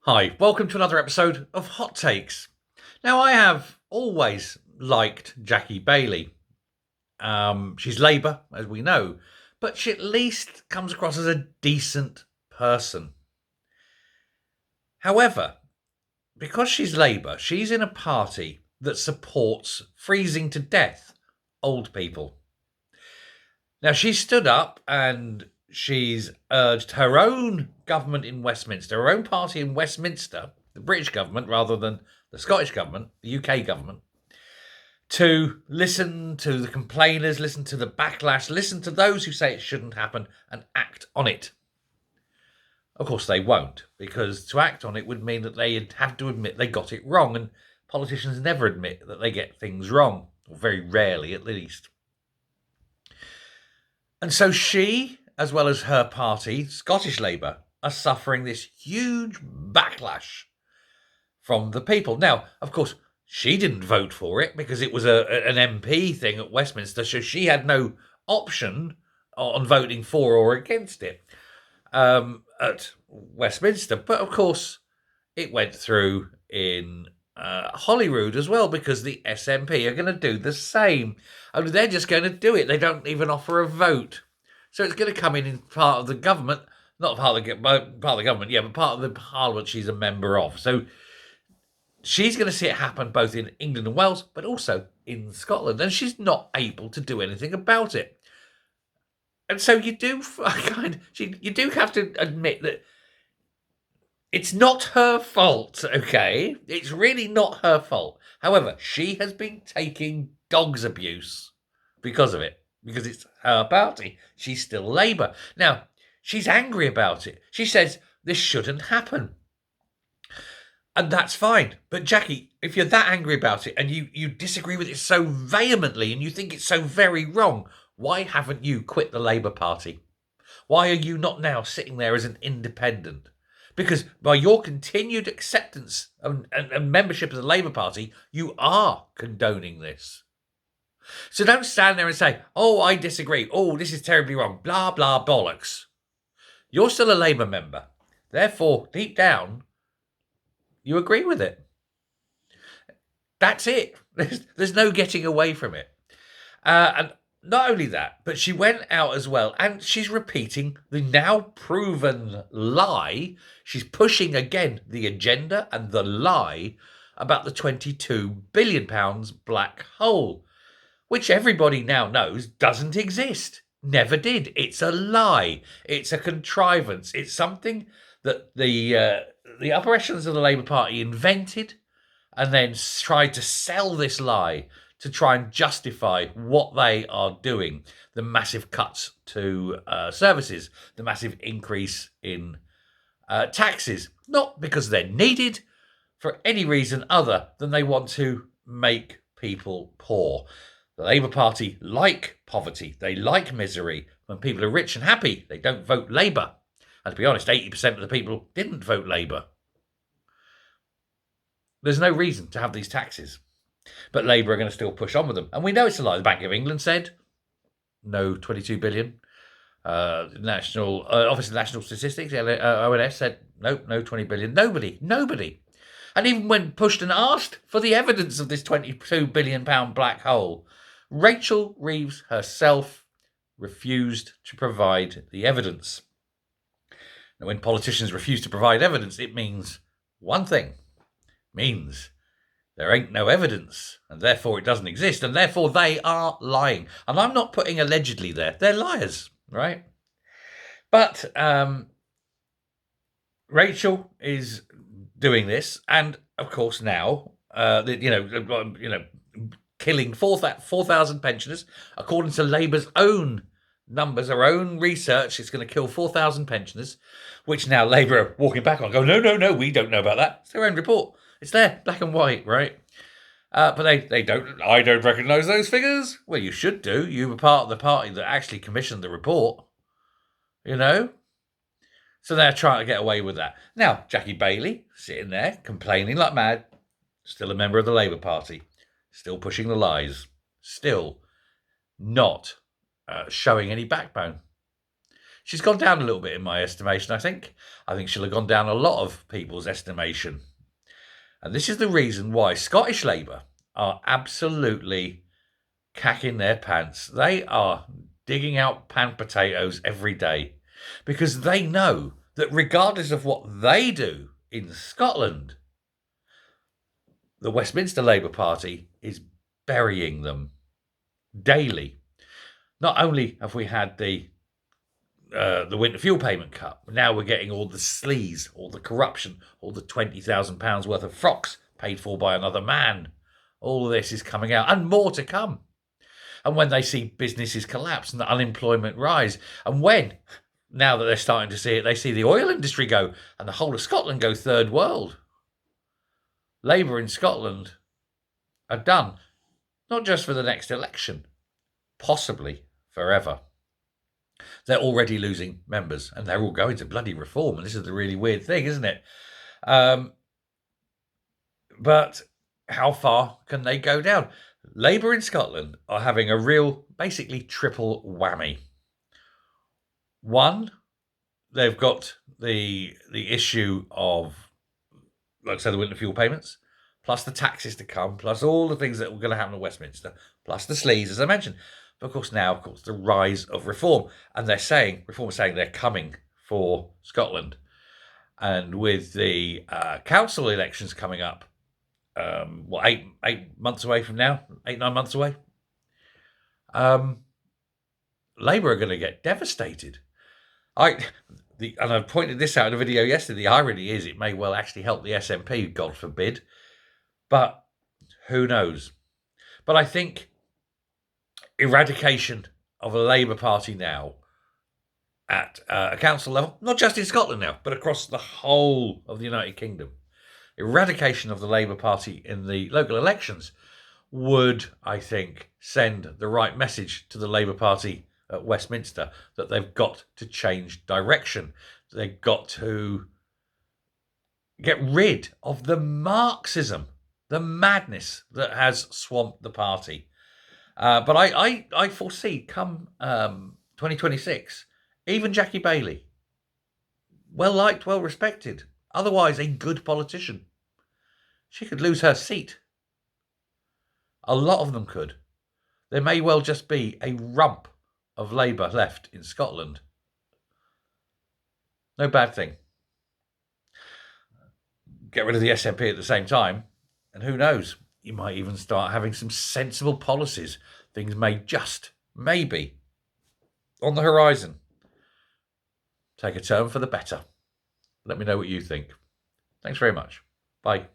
Hi, welcome to another episode of Hot Takes. Now, I have always liked Jackie Baillie. She's Labour, as we know, but she at least comes across as a decent person. However, because she's Labour, she's in a party that supports freezing to death old people. Now, she stood up and she's urged her own government in Westminster, her own party in Westminster, the British government rather than the Scottish government, the UK government, to listen to the complainers, listen to the backlash, listen to those who say it shouldn't happen and act on it. Of course, they won't, because to act on it would mean that they'd have to admit they got it wrong, and politicians never admit that they get things wrong, or very rarely at least. And so she, as well as her party, Scottish Labour, are suffering this huge backlash from the people. Now, of course, she didn't vote for it because it was an MP thing at Westminster, so she had no option on voting for or against it at Westminster. But of course, it went through in Holyrood as well, because the SNP are going to do the same. Only they're just going to do it. They don't even offer a vote. So it's going to come in part of the government, not part of the government, yeah, but part of the parliament she's a member of. So she's going to see it happen both in England and Wales, but also in Scotland, and she's not able to do anything about it. And so you do have to admit that it's not her fault, okay? It's really not her fault. However, she has been taking dog's abuse because of it, because it's her party. She's still Labour. Now, she's angry about it. She says this shouldn't happen. And that's fine. But Jackie, if you're that angry about it and you disagree with it so vehemently and you think it's so very wrong, why haven't you quit the Labour Party? Why are you not now sitting there as an independent? Because by your continued acceptance and membership of the Labour Party, you are condoning this. So don't stand there and say, oh, I disagree. Oh, this is terribly wrong. Blah, blah, bollocks. You're still a Labour member. Therefore, deep down, you agree with it. That's it. There's no getting away from it. And not only that, but she went out as well and she's repeating the now proven lie. She's pushing again the agenda and the lie about the £22 billion black hole, which everybody now knows doesn't exist. Never did. It's a lie. It's a contrivance. It's something that the upper echelons of the Labour Party invented and then tried to sell this lie to try and justify what they are doing, the massive cuts to services, the massive increase in taxes, not because they're needed for any reason other than they want to make people poor. The Labour Party like poverty, they like misery. When people are rich and happy, they don't vote Labour. And to be honest, 80% of the people didn't vote Labour. There's no reason to have these taxes. But Labour are going to still push on with them. And we know it's a lie. The Bank of England said no 22 billion. National Office of National Statistics, ONS, said no 20 billion. Nobody. And even when pushed and asked for the evidence of this £22 billion black hole, Rachel Reeves herself refused to provide the evidence. Now, when politicians refuse to provide evidence, it means one thing. It means there ain't no evidence, and therefore it doesn't exist, and therefore they are lying. And I'm not putting allegedly there. They're liars, right? But Rachel is doing this, and of course now, killing 4,000 pensioners, according to Labour's own numbers, our own research, it's going to kill 4,000 pensioners, which now Labour are walking back on, go, no, we don't know about that. It's their own report. It's there, black and white, right? But they don't. I don't recognise those figures. Well, you should do. You were part of the party that actually commissioned the report. You know. So they're trying to get away with that. Now, Jackie Baillie sitting there complaining like mad, still a member of the Labour Party, still pushing the lies, still not showing any backbone. She's gone down a little bit in my estimation, I think. I think she'll have gone down a lot of people's estimation. And this is the reason why Scottish Labour are absolutely cacking their pants. They are digging out pan potatoes every day because they know that regardless of what they do in Scotland, the Westminster Labour Party is burying them daily. Not only have we had the winter fuel payment cut, now we're getting all the sleaze, all the corruption, all the £20,000 worth of frocks paid for by another man. All of this is coming out and more to come. And when they see businesses collapse and the unemployment rise, and when, now that they're starting to see it, they see the oil industry go and the whole of Scotland go third world. Labour in Scotland are done, not just for the next election, possibly forever. They're already losing members and they're all going to bloody reform. And this is the really weird thing, isn't it? But how far can they go down? Labour in Scotland are having a real, basically triple whammy. One, they've got the issue of, like I said, the winter fuel payments, plus the taxes to come, plus all the things that were going to happen in Westminster, plus the sleaze, as I mentioned. But of course, now, the rise of reform. And they're saying, Reform is saying they're coming for Scotland. And with the council elections coming up, 8 months away from now, 9 months away, Labour are going to get devastated. And I pointed this out in a video yesterday. The irony is it may well actually help the SNP, God forbid. But who knows? But I think eradication of a Labour Party now at a council level, not just in Scotland now, but across the whole of the United Kingdom, eradication of the Labour Party in the local elections would, I think, send the right message to the Labour Party at Westminster that they've got to change direction. They've got to get rid of the Marxism, the madness that has swamped the party. But I foresee come 2026, even Jackie Baillie, well liked, well respected, otherwise a good politician, she could lose her seat. A lot of them could. There may well just be a rump of Labour left in Scotland. No bad thing. Get rid of the SNP at the same time, and who knows, you might even start having some sensible policies. Things may just, maybe, on the horizon, take a turn for the better. Let me know what you think. Thanks very much. Bye.